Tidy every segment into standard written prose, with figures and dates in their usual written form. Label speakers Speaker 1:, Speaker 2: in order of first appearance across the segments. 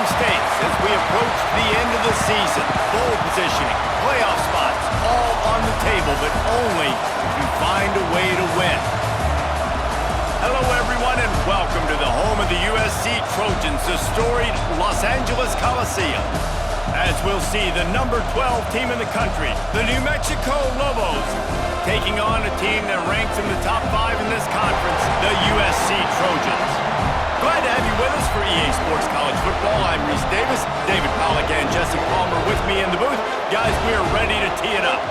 Speaker 1: stakes as we approach the end of the season. Bowl positioning, playoff spots, all on the table, but only if you find a way to win. Hello, everyone, and welcome to the home of the USC Trojans, the storied Los Angeles Coliseum. As we'll see, the number 12 team in the country, the New Mexico Lobos, taking on a team that ranks in the top 5 in this conference, the USC Trojans. Glad to have you with us for EA Sports College Football. I'm Reese Davis, David Pollack, and Jesse Palmer with me in the booth. Guys, we are ready to tee it up.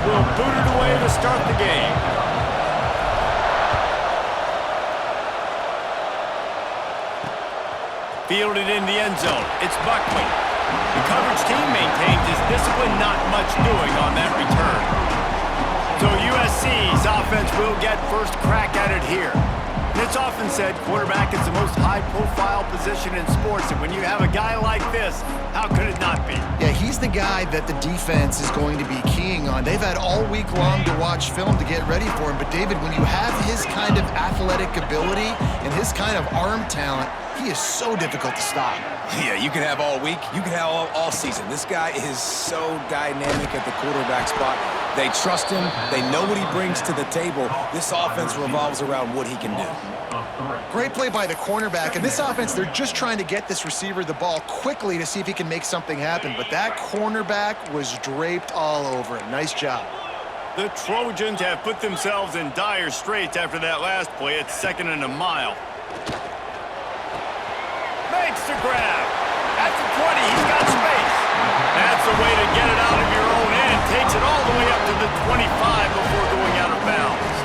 Speaker 1: Will boot it away to start the game. Fielded in the end zone. It's Buckley. The coverage team maintains his discipline, not much doing on that return. So USC's offense will get first crack at it here. And it's often said quarterback is the most high-profile position in sports, and when you have a guy like this, how could it not be?
Speaker 2: Yeah, he's the guy that the defense is going to be keying on. They've had all week long to watch film to get ready for him, but David, when you have his kind of athletic ability and his kind of arm talent, he is so difficult to stop.
Speaker 3: Yeah, you can have all week, you can have all season. This guy is so dynamic at the quarterback spot. They trust him. They know what he brings to the table. This offense revolves around what he can do.
Speaker 2: Great play by the cornerback. And this offense, they're just trying to get this receiver the ball quickly to see if he can make something happen. But that cornerback was draped all over him. Nice job.
Speaker 1: The Trojans have put themselves in dire straits after that last play. It's 2nd and a mile. Makes the grab. At the 20, he's got space. That's the way to get it out of your own end. Takes it all the way up to the 25 before going out of bounds.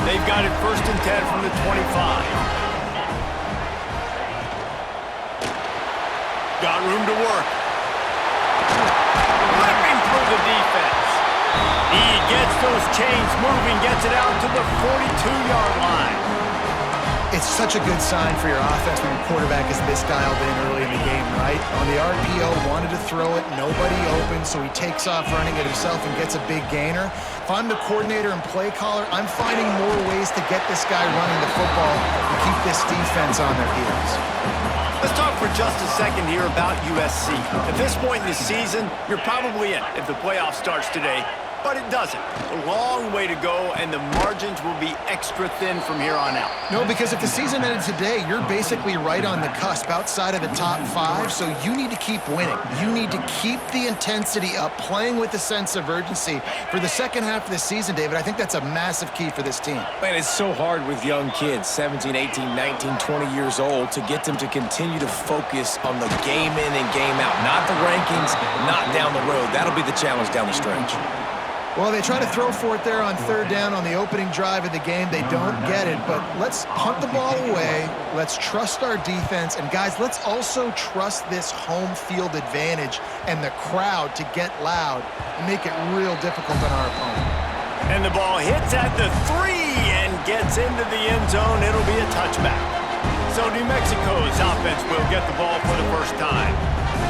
Speaker 1: They've got it 1st and 10 from the 25. Got room to work. Ripping through the defense. He gets those chains moving, gets it out to the 42-yard line.
Speaker 2: It's such a good sign for your offense when your quarterback is this dialed in early in the game, right? On the RPO, wanted to throw it, nobody open, so he takes off running it himself and gets a big gainer. If I'm the coordinator and play caller, I'm finding more ways to get this guy running the football and keep this defense on their heels.
Speaker 1: Let's talk for just a second here about USC. At this point in the season, you're probably in if the playoff starts today. But it doesn't. A long way to go, and the margins will be extra thin from here on out.
Speaker 2: No, because if the season ended today, you're basically right on the cusp outside of the top 5, so you need to keep winning. You need to keep the intensity up, playing with a sense of urgency. For the second half of the season, David, I think that's a massive key for this team.
Speaker 3: Man, it's so hard with young kids, 17, 18, 19, 20 years old, to get them to continue to focus on the game in and game out. Not the rankings, not down the road. That'll be the challenge down the stretch.
Speaker 2: Well, they try to throw for it there on 3rd down on the opening drive of the game. They don't get it, but let's punt the ball away. Let's trust our defense. And, guys, let's also trust this home field advantage and the crowd to get loud and make it real difficult on our opponent.
Speaker 1: And the ball hits at the 3 and gets into the end zone. It'll be a touchback. So New Mexico's offense will get the ball for the first time.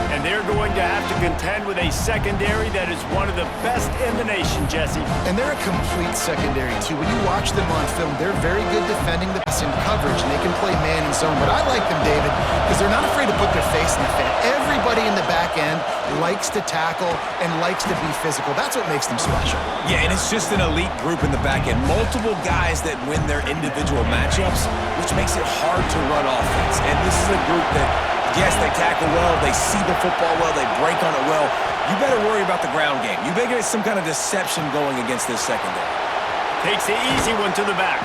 Speaker 1: And they're going to have to contend with a secondary that is one of the best in the nation, Jesse.
Speaker 2: And they're a complete secondary, too. When you watch them on film, they're very good defending the pass in coverage, and they can play man and zone. But I like them, David, because they're not afraid to put their face in the fan. Everybody in the back end likes to tackle and likes to be physical. That's what makes them special.
Speaker 3: Yeah, and it's just an elite group in the back end. Multiple guys that win their individual matchups, which makes it hard to run offense. And this is a group that, yes, they tackle well, they see the football well, they break on it well. You better worry about the ground game. You better get some kind of deception going against this secondary.
Speaker 1: Takes the easy one to the back.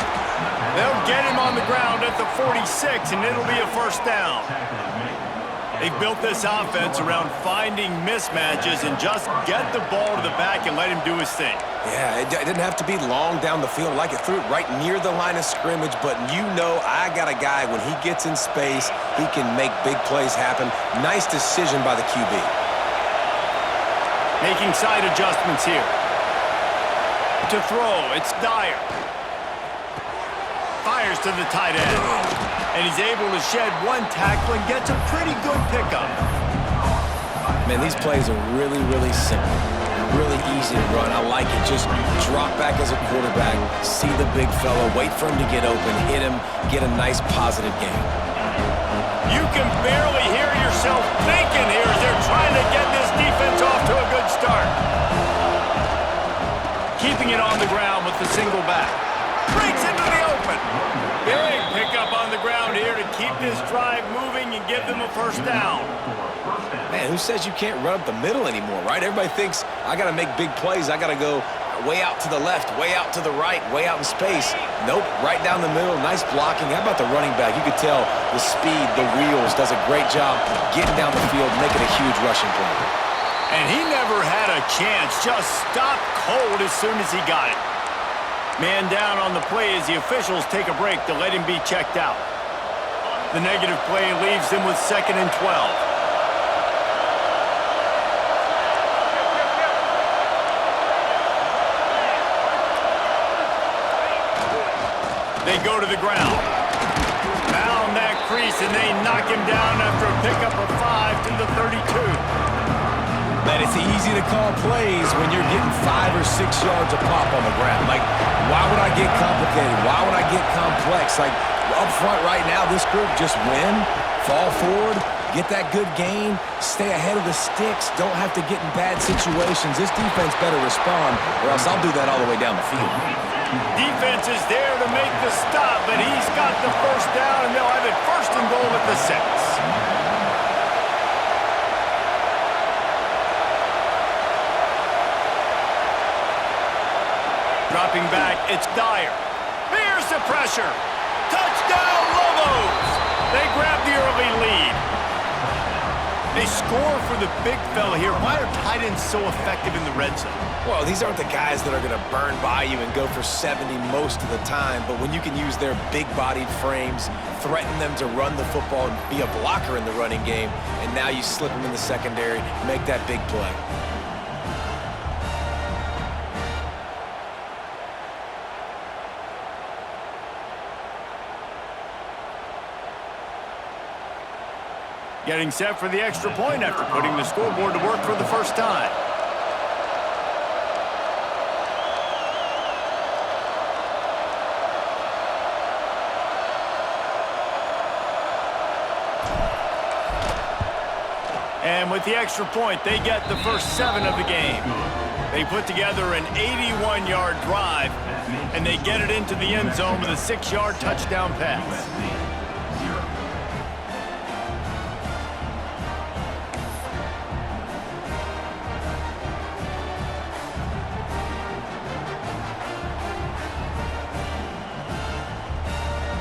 Speaker 1: They'll get him on the ground at the 46, and it'll be a 1st down. They've built this offense around finding mismatches and just get the ball to the back and let him do his thing.
Speaker 3: Yeah, it didn't have to be long down the field. Like it threw it right near the line of scrimmage, but you know I got a guy, when he gets in space, he can make big plays happen. Nice decision by the QB.
Speaker 1: Making side adjustments here. To throw, it's Dyer. Fires to the tight end. And he's able to shed one tackle and gets a pretty good pickup.
Speaker 3: Man, these plays are really, really simple. Really easy to run. I like it. Just drop back as a quarterback, see the big fella, wait for him to get open, hit him, get a nice positive gain.
Speaker 1: You can barely hear yourself thinking here as they're trying to get this defense off to a good start. Keeping it on the ground with the single back. Breaks into the open. Big pickup on the ground here to keep this drive moving and give them a first down.
Speaker 3: Man, who says you can't run up the middle anymore, right? Everybody thinks, I got to make big plays. I got to go way out to the left, way out to the right, way out in space. Nope, right down the middle, nice blocking. How about the running back? You could tell the speed, the wheels, does a great job getting down the field, making a huge rushing play.
Speaker 1: And he never had a chance, just stopped cold as soon as he got it. Man down on the play as the officials take a break to let him be checked out. The negative play leaves them with 2nd and 12. They go to the ground. Found that crease, and they knock him down after a pickup of 5 to the 32.
Speaker 3: Man, it's easy to call plays when you're getting 5 or 6 yards of pop on the ground. Like, why would I get complicated? Why would I get complex? Like, up front right now, this group just win, fall forward, get that good gain, stay ahead of the sticks, don't have to get in bad situations. This defense better respond, or else I'll do that all the way down the field.
Speaker 1: Defense is there to make the stop, but he's got the first down, and they'll have it 1st and goal at the 6. Dropping back, it's Dyer. Here's the pressure. Touchdown, Lobos! They grab the early lead. They score for the big fella here. Why are tight ends so effective in the red zone?
Speaker 3: Well, these aren't the guys that are going to burn by you and go for 70 most of the time, but when you can use their big-bodied frames, threaten them to run the football and be a blocker in the running game, and now you slip them in the secondary, make that big play.
Speaker 1: Getting set for the extra point after putting the scoreboard to work for the first time. And with the extra point, they get the first 7 of the game. They put together an 81-yard drive, and they get it into the end zone with a 6-yard touchdown pass.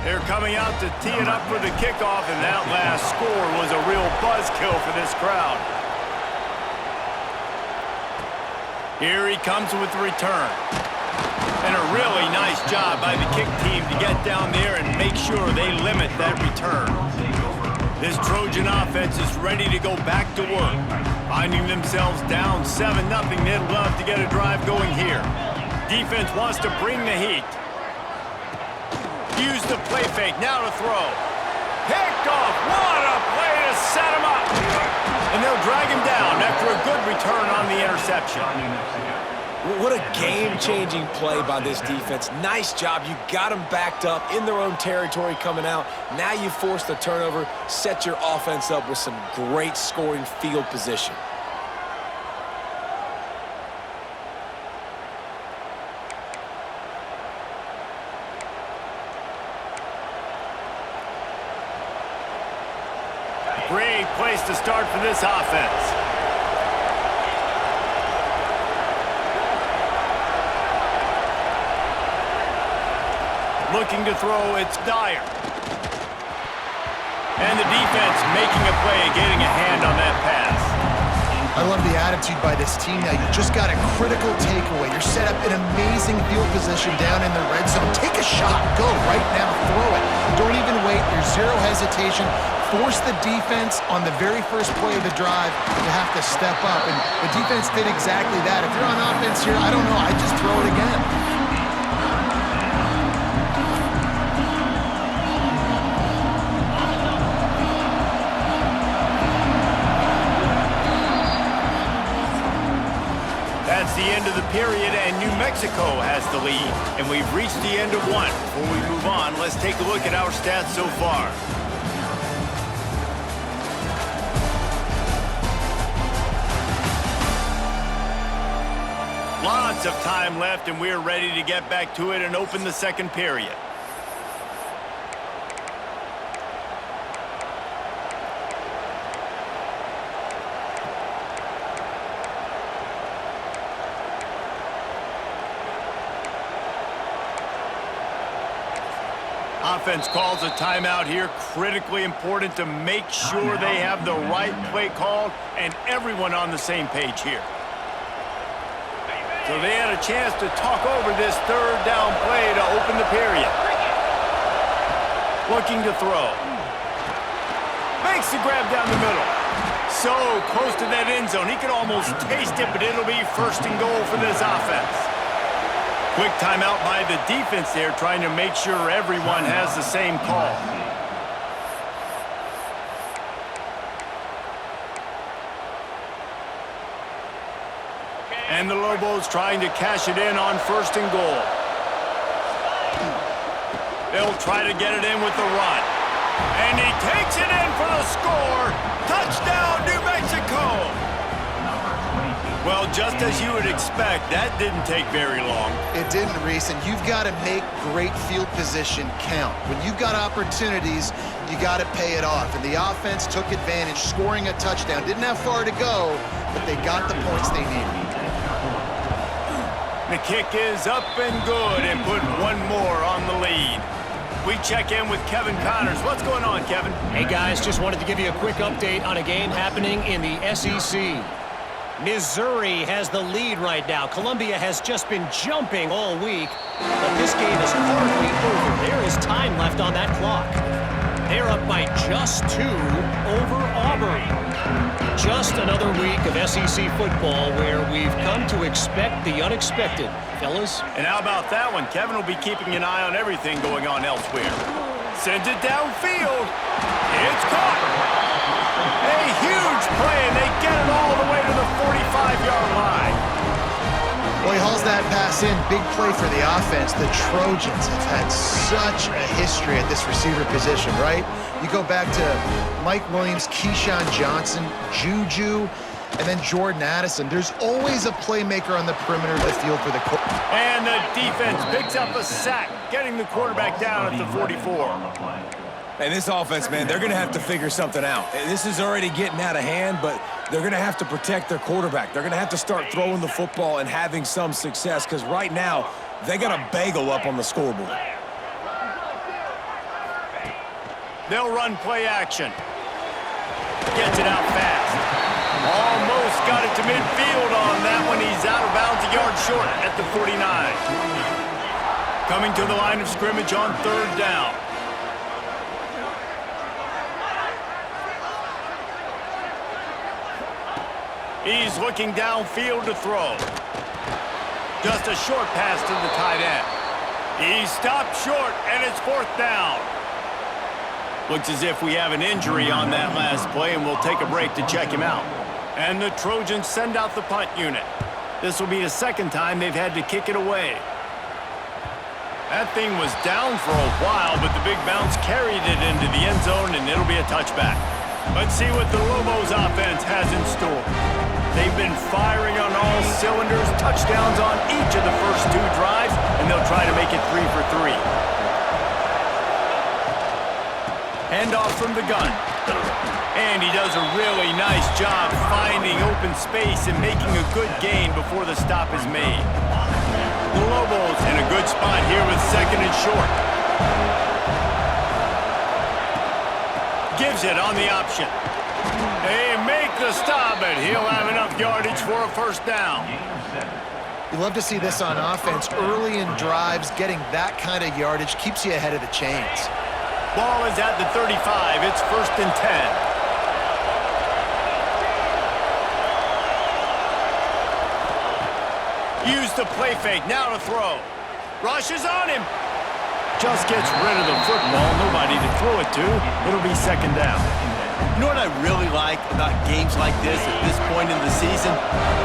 Speaker 1: They're coming out to tee it up for the kickoff, and that last score was a real buzzkill for this crowd. Here he comes with the return. And a really nice job by the kick team to get down there and make sure they limit that return. This Trojan offense is ready to go back to work. Finding themselves down 7-0, they'd love to get a drive going here. Defense wants to bring the heat. Use the play fake, now to throw. Picked off, what a play to set him up. And they'll drag him down after a good return on the interception.
Speaker 3: What a game-changing play by this defense. Nice job. You got them backed up in their own territory coming out. Now you force the turnover, set your offense up with some great scoring field position.
Speaker 1: Great place to start for this offense. Looking to throw, it's Dyer. And the defense making a play, getting a hand on that pass.
Speaker 2: I love the attitude by this team now. You just got a critical takeaway. You're set up in amazing field position down in the red zone. Take a shot. Go right now. Throw it. Don't even wait. weight, there's zero hesitation. Force the defense on the very first play of the drive to have to step up, and the defense did exactly that. If you're on offense here, I don't know, I'd just throw it again.
Speaker 1: That's the end of the period, and New Mexico has the lead. And we've reached the end of one. Before we move on, let's take a look at our stats so far. Lots of time left, and we're ready to get back to it and open the second period. Offense calls a timeout here. Critically important to make sure they have the right play called and everyone on the same page here. So they had a chance to talk over this third down play to open the period. Looking to throw. Makes the grab down the middle. So close to that end zone. He could almost taste it, but it'll be first and goal for this offense. Quick timeout by the defense there, trying to make sure everyone has the same call. And the Lobos trying to cash it in on first and goal. They'll try to get it in with the run. And he takes it in for the score. Touchdown, New Mexico! Well, just as you would expect, that didn't take very long.
Speaker 2: It didn't, Reese, and you've got to make great field position count. When you've got opportunities, you got to pay it off. And the offense took advantage, scoring a touchdown. Didn't have far to go, but they got the points they needed.
Speaker 1: The kick is up and good, and put one more on the lead. We check in with Kevin Connors. What's going on, Kevin?
Speaker 4: Hey, guys, just wanted to give you a quick update on a game happening in the SEC. Missouri has the lead right now. Columbia has just been jumping all week, but this game is hardly over. There is time left on that clock. They're up by just 2 over Auburn. Just another week of SEC football where we've come to expect the unexpected, fellas.
Speaker 1: And how about that one? Kevin will be keeping an eye on everything going on elsewhere. Sends it downfield. It's caught. A huge play, and they get it all the way to the 45-yard line.
Speaker 2: Well, he hauls that pass in. Big play for the offense. The Trojans have had such a history at this receiver position, right? You go back to Mike Williams, Keyshawn Johnson, Juju, and then Jordan Addison. There's always a playmaker on the perimeter of the field for the quarterback.
Speaker 1: And the defense picks up a sack, getting the quarterback down at the 44.
Speaker 3: And this offense, man, they're going to have to figure something out. This is already getting out of hand, but they're going to have to protect their quarterback. They're going to have to start throwing the football and having some success, because right now, they got a bagel up on the scoreboard.
Speaker 1: They'll run play action. Gets it out fast. Almost got it to midfield on that one. He's out of bounds, a yard short at the 49. Coming to the line of scrimmage on third down. He's looking downfield to throw. Just a short pass to the tight end. He stopped short, and it's fourth down. Looks as if we have an injury on that last play, and we'll take a break to check him out. And the Trojans send out the punt unit. This will be the second time they've had to kick it away. That thing was down for a while, but the big bounce carried it into the end zone, and it'll be a touchback. Let's see what the Lobos offense has in store. They've been firing on all cylinders, touchdowns on each of the first 2 drives, and they'll try to make it 3 for 3. Handoff from the gun. And he does a really nice job finding open space and making a good gain before the stop is made. The Lobos in a good spot here with second and short. Gives it on the option. They make the stop, but he'll have enough yardage for a first down.
Speaker 2: You love to see this on offense. Early in drives, getting that kind of yardage keeps you ahead of the chains.
Speaker 1: Ball is at the 35. It's 1st and 10. Use the play fake. Now to throw. Rushes on him. Just gets rid of the football. Nobody to throw it to. It'll be 2nd down.
Speaker 5: You know what I really like about games like this at this point in the season?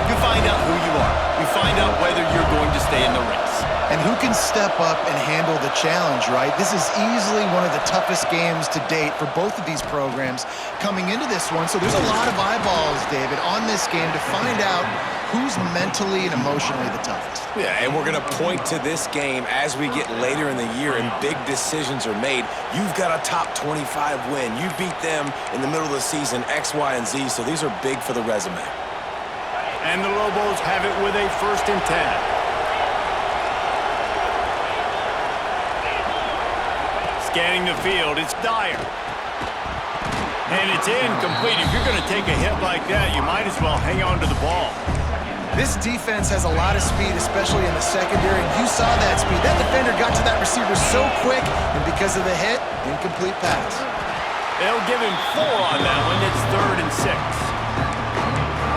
Speaker 5: You find out who you are. You find out whether you're going to stay in the race.
Speaker 2: And who can step up and handle the challenge, right? This is easily one of the toughest games to date for both of these programs coming into this one. So there's a lot of eyeballs, David, on this game to find out who's mentally and emotionally the toughest.
Speaker 3: Yeah, and we're going to point to this game as we get later in the year and big decisions are made. You've got a top 25 win. You beat them in the middle of the season, X, Y, and Z, so these are big for the resume.
Speaker 1: And the Lobos have it with a 1st and 10. Scanning the field, it's Dyer. And it's incomplete. If you're going to take a hit like that, you might as well hang on to the ball.
Speaker 2: This defense has a lot of speed, especially in the secondary, and you saw that speed. That defender got to that receiver so quick, and because of the hit, incomplete pass.
Speaker 1: They'll give him 4 on that one. It's 3rd and 6.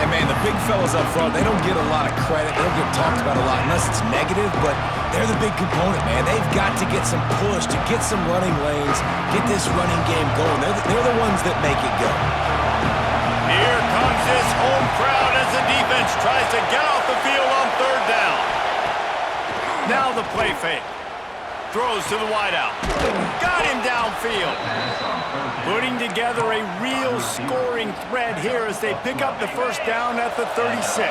Speaker 3: And, man, the big fellas up front, they don't get a lot of credit. They don't get talked about a lot unless it's negative, but they're the big component, man. They've got to get some push, to get some running lanes, get this running game going. They're the ones that make it go.
Speaker 1: Here comes this home crowd as the defense tries to get off the field on 3rd down. Now the play fake. Throws to the wideout. Got him downfield. Putting together a real scoring threat here as they pick up the 1st down at the 36.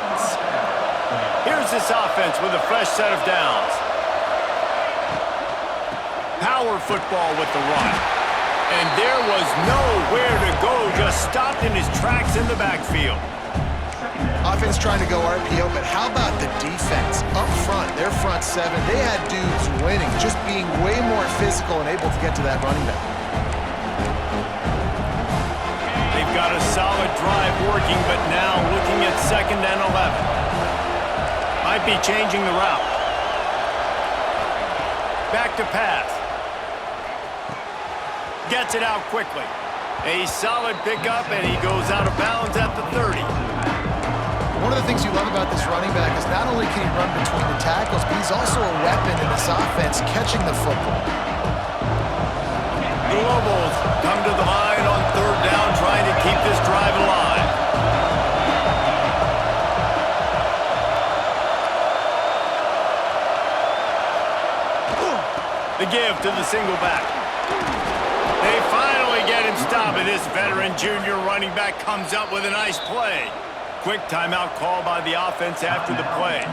Speaker 1: Here's this offense with a fresh set of downs. Power football with the run. And there was nowhere to go, just stopped in his tracks in the backfield.
Speaker 2: Offense trying to go RPO, but how about the defense? Up front, their front 7, they had dudes winning, just being way more physical and able to get to that running back.
Speaker 1: They've got a solid drive working, but now looking at 2nd and 11. Might be changing the route. Back to pass. Gets it out quickly. A solid pickup, and he goes out of bounds at the 30.
Speaker 2: One of the things you love about this running back is not only can he run between the tackles, but he's also a weapon in this offense, catching the football.
Speaker 1: The Lobos come to the line on 3rd down, trying to keep this drive alive. The give to the single back. They finally get him stopped, and this veteran junior running back comes up with a nice play. Quick timeout call by the offense after the play.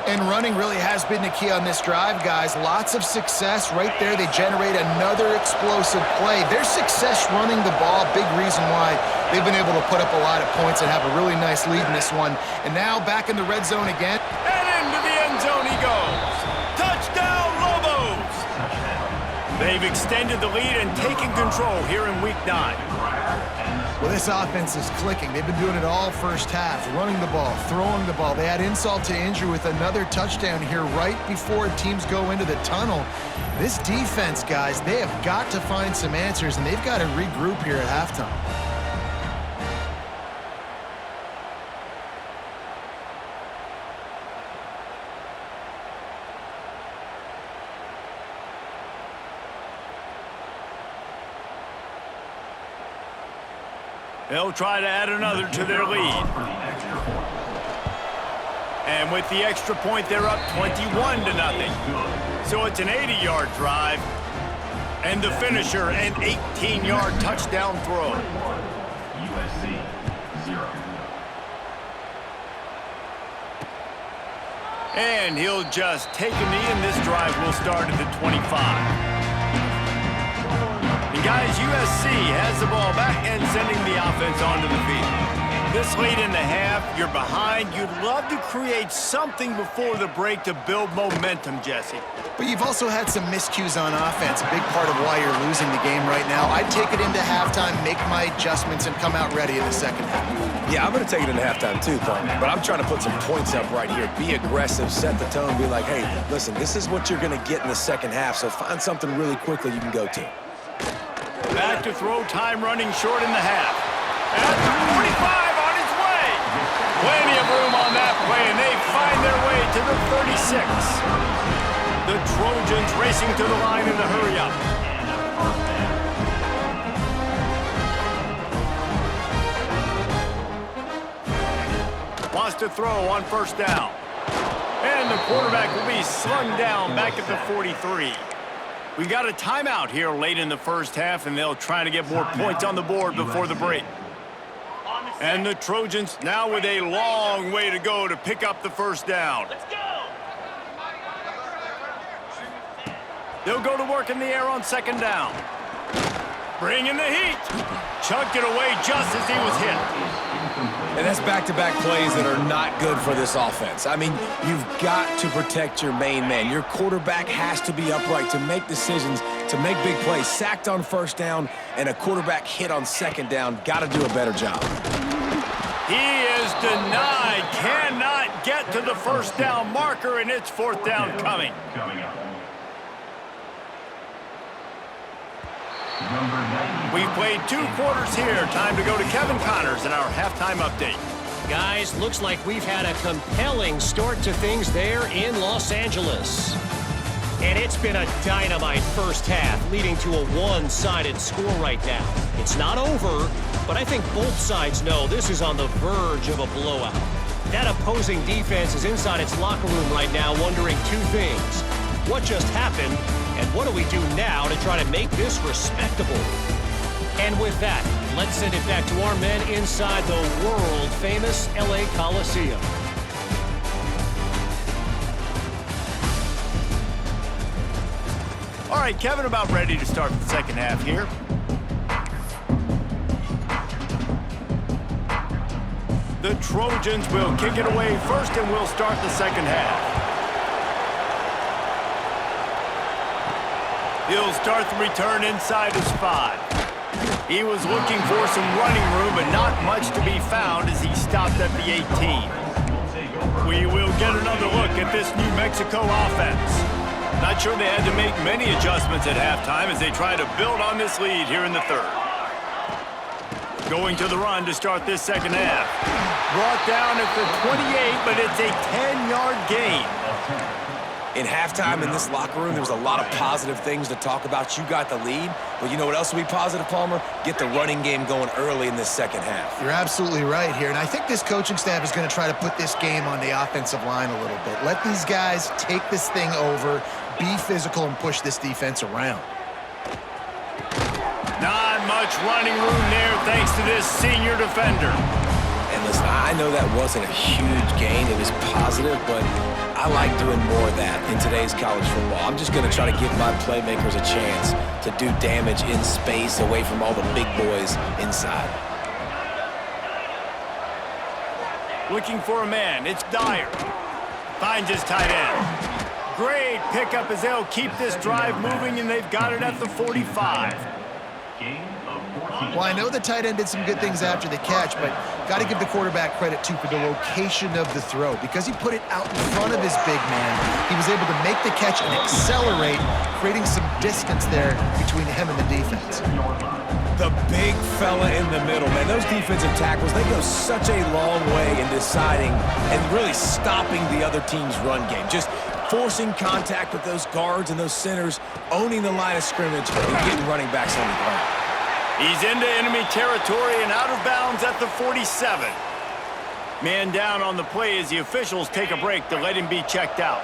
Speaker 2: And running really has been the key on this drive, guys. Lots of success right there. They generate another explosive play. Their success running the ball, big reason why they've been able to put up a lot of points and have a really nice lead in this one. And now back in the red zone again.
Speaker 1: And into the end zone he goes. Touchdown, Lobos! They've extended the lead and taken control here in Week 9.
Speaker 2: Well, this offense is clicking. They've been doing it all first half, running the ball, throwing the ball. They had insult to injury with another touchdown here right before teams go into the tunnel. This defense, guys, they have got to find some answers, and they've got to regroup here at halftime.
Speaker 1: They'll try to add another to their lead. And with the extra point, they're up 21-0. So it's an 80-yard drive. And the finisher, an 18-yard touchdown throw. And he'll just take a knee, and this drive will start at the 25. And guys, USC has the ball back and sending the offense onto the field. This late in the half, you're behind. You'd love to create something before the break to build momentum, Jesse.
Speaker 2: But you've also had some miscues on offense, a big part of why you're losing the game right now. I'd take it into halftime, make my adjustments, and come out ready in the second half.
Speaker 3: Yeah, I'm going to take it into halftime too, Thumb. But I'm trying to put some points up right here. Be aggressive, set the tone, be like, hey, listen, this is what you're going to get in the second half, so find something really quickly you can go to.
Speaker 1: Back to throw, time running short in the half. At the 45 on its way. Plenty of room on that play, and they find their way to the 36. The Trojans racing to the line in the hurry-up. Wants to throw on first down. And the quarterback will be slung down back at the 43. We got a timeout here late in the first half, and they'll try to get more points on the board before the break. And the Trojans now with a long way to go to pick up the first down. Let's go! They'll go to work in the air on second down. Bring in the heat. Chucked it away just as he was hit.
Speaker 3: And that's back-to-back plays that are not good for this offense. I mean, you've got to protect your main man. Your quarterback has to be upright to make decisions, to make big plays. Sacked on first down and a quarterback hit on second down. Got to do a better job.
Speaker 1: He is denied. Cannot get to the first down marker, and it's fourth down coming. We've played 2 quarters here. Time to go to Kevin Connors in our halftime update.
Speaker 4: Guys, looks like we've had a compelling start to things there in Los Angeles. And it's been a dynamite first half, leading to a one-sided score right now. It's not over, but I think both sides know this is on the verge of a blowout. That opposing defense is inside its locker room right now wondering 2 things. What just happened, and what do we do now to try to make this respectable? And with that, let's send it back to our men inside the world-famous LA Coliseum.
Speaker 1: All right, Kevin, about ready to start the second half here. The Trojans will kick it away first, and we'll start the second half. He'll start the return inside his 5. He was looking for some running room, but not much to be found as he stopped at the 18. We will get another look at this New Mexico offense. Not sure they had to make many adjustments at halftime as they try to build on this lead here in the third. Going to the run to start this second half. Brought down at the 28, but it's a 10-yard gain.
Speaker 3: In halftime in this locker room, there was a lot of positive things to talk about. You got the lead, but you know what else will be positive, Palmer? Get the running game going early in this second half.
Speaker 2: You're absolutely right here, and I think this coaching staff is going to try to put this game on the offensive line a little bit. Let these guys take this thing over, be physical, and push this defense around.
Speaker 1: Not much running room there thanks to this senior defender.
Speaker 3: And listen, I know that wasn't a huge gain. It was positive, but I like doing more of that in today's college football. I'm just going to try to give my playmakers a chance to do damage in space away from all the big boys inside.
Speaker 1: Looking for a man. It's Dyer. Finds his tight end. Great pickup as they'll keep this drive moving, and they've got it at the 45.
Speaker 2: Well, I know the tight end did some good things after the catch, but got to give the quarterback credit, too, for the location of the throw. Because he put it out in front of his big man, he was able to make the catch and accelerate, creating some distance there between him and the defense.
Speaker 3: The big fella in the middle, man. Those defensive tackles, they go such a long way in deciding and really stopping the other team's run game. Just forcing contact with those guards and those centers, owning the line of scrimmage, and getting running backs on the ground.
Speaker 1: He's into enemy territory and out of bounds at the 47. Man down on the play as the officials take a break to let him be checked out.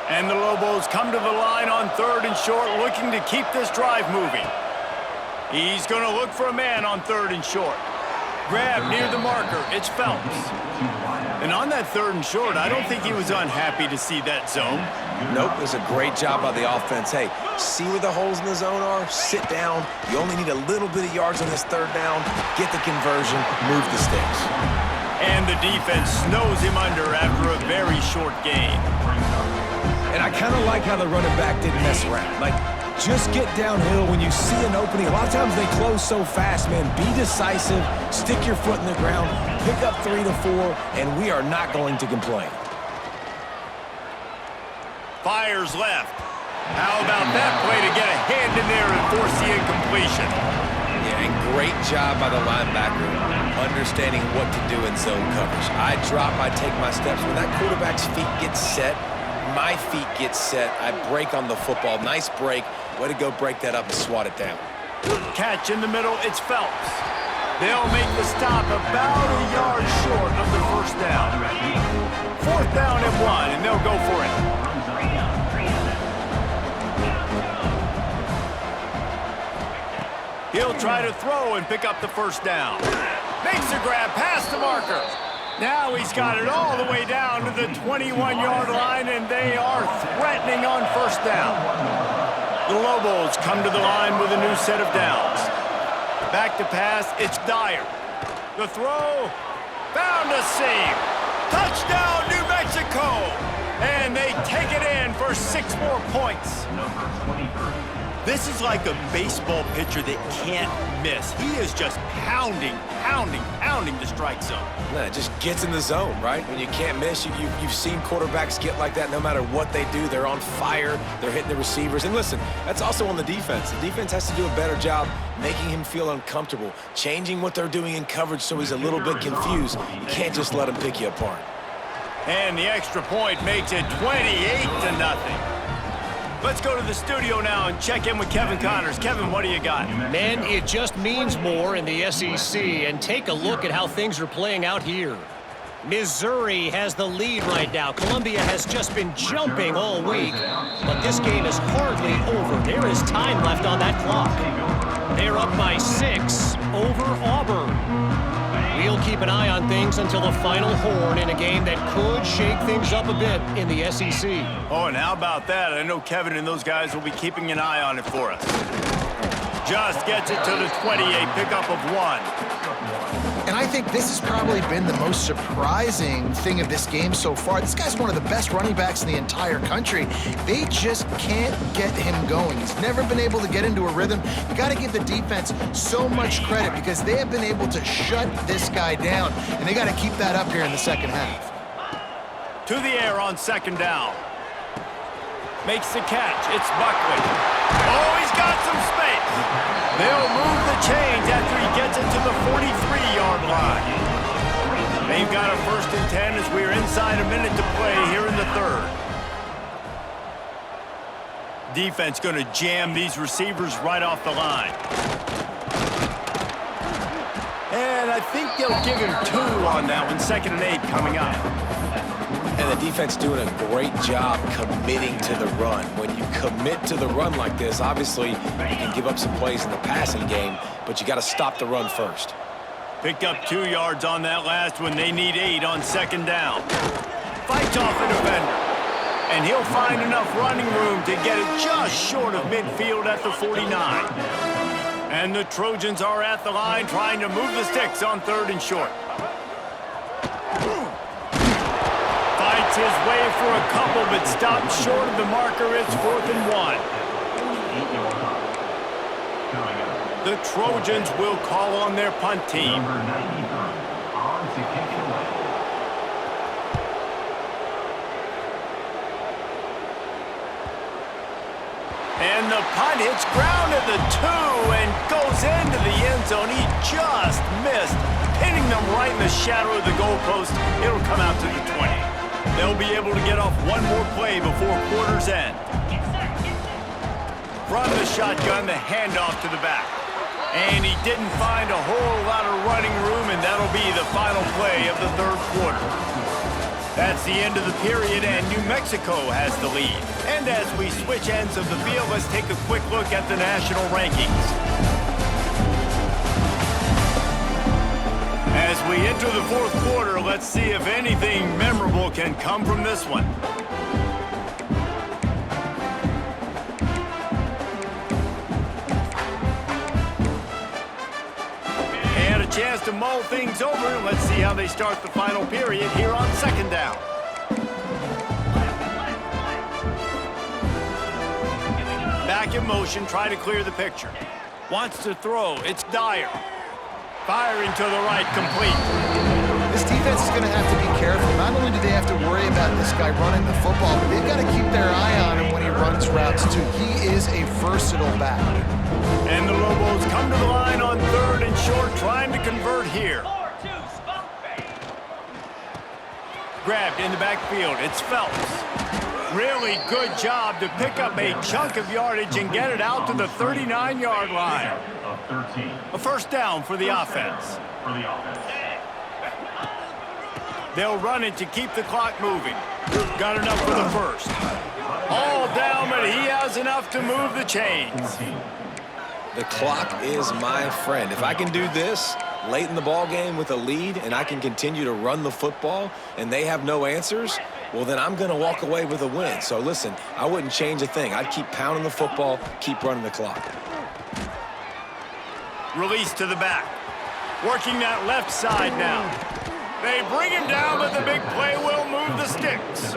Speaker 1: And the Lobos come to the line on 3rd and short, looking to keep this drive moving. He's going to look for a man on 3rd and short. Grab near the marker. It's Phelps. And on that 3rd and short, I don't think he was unhappy to see that zone.
Speaker 3: Nope, it was a great job by the offense. Hey, see where the holes in the zone are? Sit down. You only need a little bit of yards on this 3rd down. Get the conversion. Move the sticks.
Speaker 1: And the defense snows him under after a very short gain.
Speaker 3: And I kind of like how the running back didn't mess around. Like, just get downhill when you see an opening. A lot of times they close so fast, man. Be decisive, stick your foot in the ground, pick up 3 to 4, and we are not going to complain.
Speaker 1: Fires left. How about that play to get a hand in there and force the incompletion?
Speaker 3: and great job by the linebacker understanding what to do in zone coverage. I drop, I take my steps. When that quarterback's feet get set, my feet get set, I break on the football. Nice break. Way to go break that up and swat it down.
Speaker 1: Catch in the middle, it's Phelps. They'll make the stop about a yard short of the first down. 4th down and 1, and they'll go for it. He'll try to throw and pick up the first down. Makes a grab past the marker. Now he's got it all the way down to the 21-yard line, and they are threatening on first down. The Lobos come to the line with a new set of downs. Back to pass, it's Dyer. The throw, found a seam. Touchdown, New Mexico! And they take it in for 6 more points. This is like a baseball pitcher that can't miss. He is just pounding the strike zone.
Speaker 3: No, it just gets in the zone, right? When you can't miss, you've seen quarterbacks get like that no matter what they do. They're on fire. They're hitting the receivers. And listen, that's also on the defense. The defense has to do a better job making him feel uncomfortable, changing what they're doing in coverage so he's a little bit confused. You can't just let him pick you apart.
Speaker 1: And the extra point makes it 28-0. Let's go to the studio now and check in with Kevin Connors. Kevin, what do you got?
Speaker 4: Man, it just means more in the SEC, and take a look at how things are playing out here. Missouri has the lead right now. Columbia has just been jumping all week, but this game is hardly over. There is time left on that clock. They're up by 6 over Auburn. We'll keep an eye on things until the final horn in a game that could shake things up a bit in the SEC.
Speaker 1: Oh, and how about that? I know Kevin and those guys will be keeping an eye on it for us. Just gets it to the 28, pickup of 1.
Speaker 2: And I think this has probably been the most surprising thing of this game so far. This guy's one of the best running backs in the entire country. They just can't get him going. He's never been able to get into a rhythm. You got to give the defense so much credit because they have been able to shut this guy down, and they got to keep that up here in the second half.
Speaker 1: To the air on 2nd down. Makes the catch. It's Buckley. Oh, he's got some space. They'll move the chains after he gets it to the 43-yard line. They've got a 1st and 10 as we're inside a minute to play here in the 3rd. Defense going to jam these receivers right off the line. And I think they'll give him 2 on that one. 2nd and 8 coming up.
Speaker 3: And the defense doing a great job committing to the run. When you commit to the run like this, obviously you can give up some plays in the passing game, but you got to stop the run first.
Speaker 1: Picked up 2 yards on that last one. They need 8 on 2nd down. Fights off a defender. And he'll find enough running room to get it just short of midfield at the 49. And the Trojans are at the line trying to move the sticks on 3rd and short. Fights his way for a couple, but stops short of the marker. It's 4th and 1. The Trojans will call on their punt team. And the punt hits ground at the 2 and goes into the end zone. He just missed, pinning them right in the shadow of the goalpost. It'll come out to the 20. They'll be able to get off one more play before quarter's end. From the shotgun, the handoff to the back. And he didn't find a whole lot of running room, and that'll be the final play of the 3rd quarter. That's the end of the period, and New Mexico has the lead. And as we switch ends of the field, let's take a quick look at the national rankings. As we enter the 4th quarter, let's see if anything memorable can come from this one. And a chance to mull things over. Let's see how they start the final period here on 2nd down. Back in motion, try to clear the picture. Wants to throw, it's Dyer. Firing to the right, complete.
Speaker 2: This defense is going to have to be careful. Not only do they have to worry about this guy running the football, but they've got to keep their eye on him when he runs routes too. He is a versatile back.
Speaker 1: And the Lobos come to the line on 3rd and short, trying to convert here. Grabbed in the backfield. It's Phelps. Really good job to pick up a chunk of yardage and get it out to the 39-yard line. A first down for the offense. They'll run it to keep the clock moving. Got enough for the first. All down, but he has enough to move the chains.
Speaker 3: The clock is my friend. If I can do this late in the ball game with a lead and I can continue to run the football and they have no answers, well, then I'm going to walk away with a win. So listen, I wouldn't change a thing. I'd keep pounding the football, keep running the clock.
Speaker 1: Release to the back. Working that left side now. They bring him down, but the big play will move the sticks.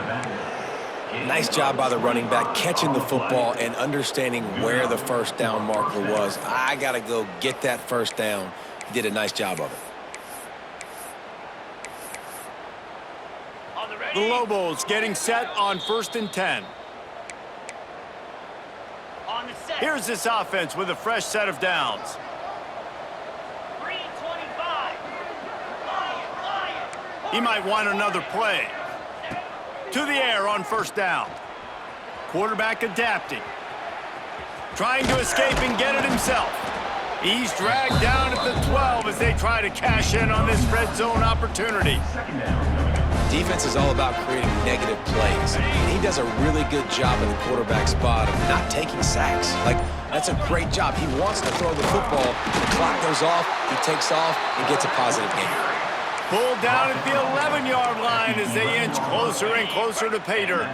Speaker 3: Nice job by the running back, catching the football and understanding where the first down marker was. I got to go get that first down. He did a nice job of it.
Speaker 1: The Lobos getting set on 1st and 10. Here's this offense with a fresh set of downs. He might want another play. To the air on 1st down. Quarterback adapting. Trying to escape and get it himself. He's dragged down at the 12 as they try to cash in on this red zone opportunity.
Speaker 3: Defense is all about creating negative plays. And he does a really good job in the quarterback spot of not taking sacks. Like, that's a great job. He wants to throw the football. The clock goes off, he takes off, and gets a positive gain.
Speaker 1: Pulled down at the 11-yard line as they inch closer and closer to pay dirt.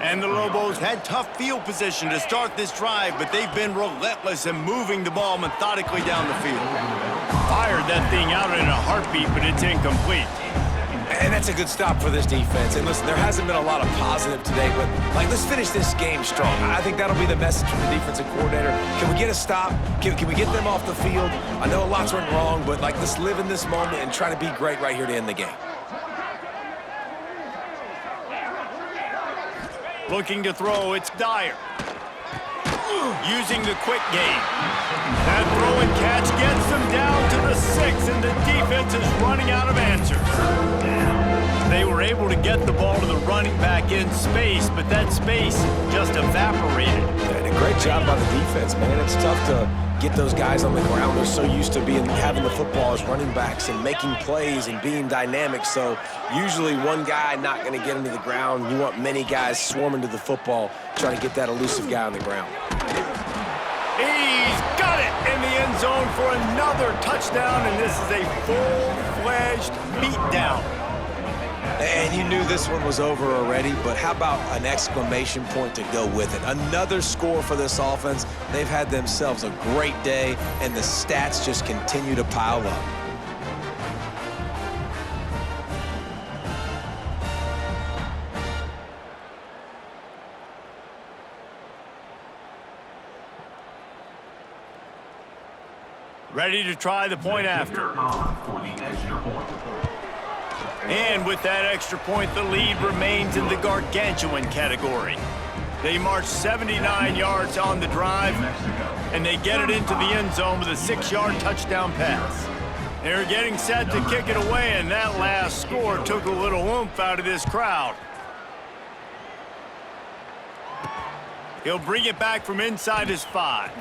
Speaker 1: And the Lobos had tough field position to start this drive, but they've been relentless in moving the ball methodically down the field. Fired that thing out in a heartbeat, but it's incomplete.
Speaker 3: And that's a good stop for this defense. And listen, there hasn't been a lot of positive today, but like, let's finish this game strong. I think that'll be the message from the defensive coordinator. Can we get a stop? Can we get them off the field? I know lots went wrong, but like, let's live in this moment and try to be great right here to end the game.
Speaker 1: Looking to throw, it's Dyer. Using the quick game. That throw and catch gets them down to the 6, and the defense is running out of answers. They were able to get the ball to the running back in space, but that space just evaporated.
Speaker 3: And a great job by the defense, man. It's tough to get those guys on the ground. They're so used to having the football as running backs and making plays and being dynamic. So usually one guy not going to get into the ground. You want many guys swarming to the football, trying to get that elusive guy on the ground.
Speaker 1: He's got it in the end zone for another touchdown, and this is a full-fledged beatdown.
Speaker 3: And you knew this one was over already, but how about an exclamation point to go with it? Another score for this offense. They've had themselves a great day, and the stats just continue to pile up.
Speaker 1: Ready to try the point after. And with that extra point, the lead remains in the gargantuan category. They march 79 yards on the drive, and they get it into the end zone with a 6-yard touchdown pass. They're getting set to kick it away, and that last score took a little oomph out of this crowd. He'll bring it back from inside his 5.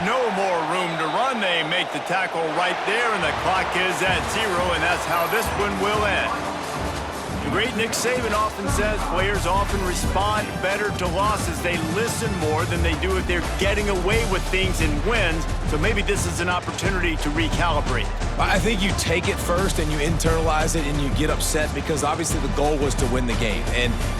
Speaker 1: No more room to run. They make the tackle right there, and the clock is at 0, and that's how this one will end. The great Nick Saban often says players often respond better to losses. They listen more than they do if they're getting away with things in wins, so maybe this is an opportunity to recalibrate.
Speaker 3: I think you take it first and you internalize it and you get upset because obviously the goal was to win the game.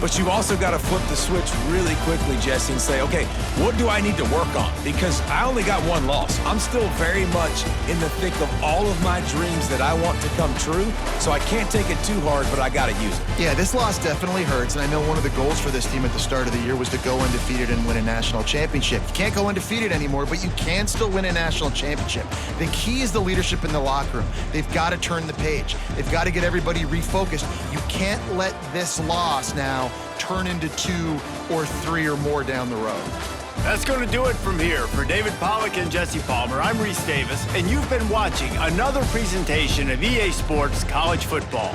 Speaker 3: But you've also got to flip the switch really quickly, Jesse, and say, okay, what do I need to work on? Because I only got one loss. I'm still very much in the thick of all of my dreams that I want to come true, so I can't take it too hard, but I got to use it.
Speaker 2: Yeah, this loss definitely hurts, and I know one of the goals for this team at the start of the year was to go undefeated and win a national championship. You can't go undefeated anymore, but you can still win a national championship. The key is the leadership in the locker room. They've got to turn the page. They've got to get everybody refocused. You can't let this loss now turn into 2 or 3 or more down the road.
Speaker 1: That's going to do it from here. For David Pollack and Jesse Palmer, I'm Reese Davis, and you've been watching another presentation of EA Sports College Football.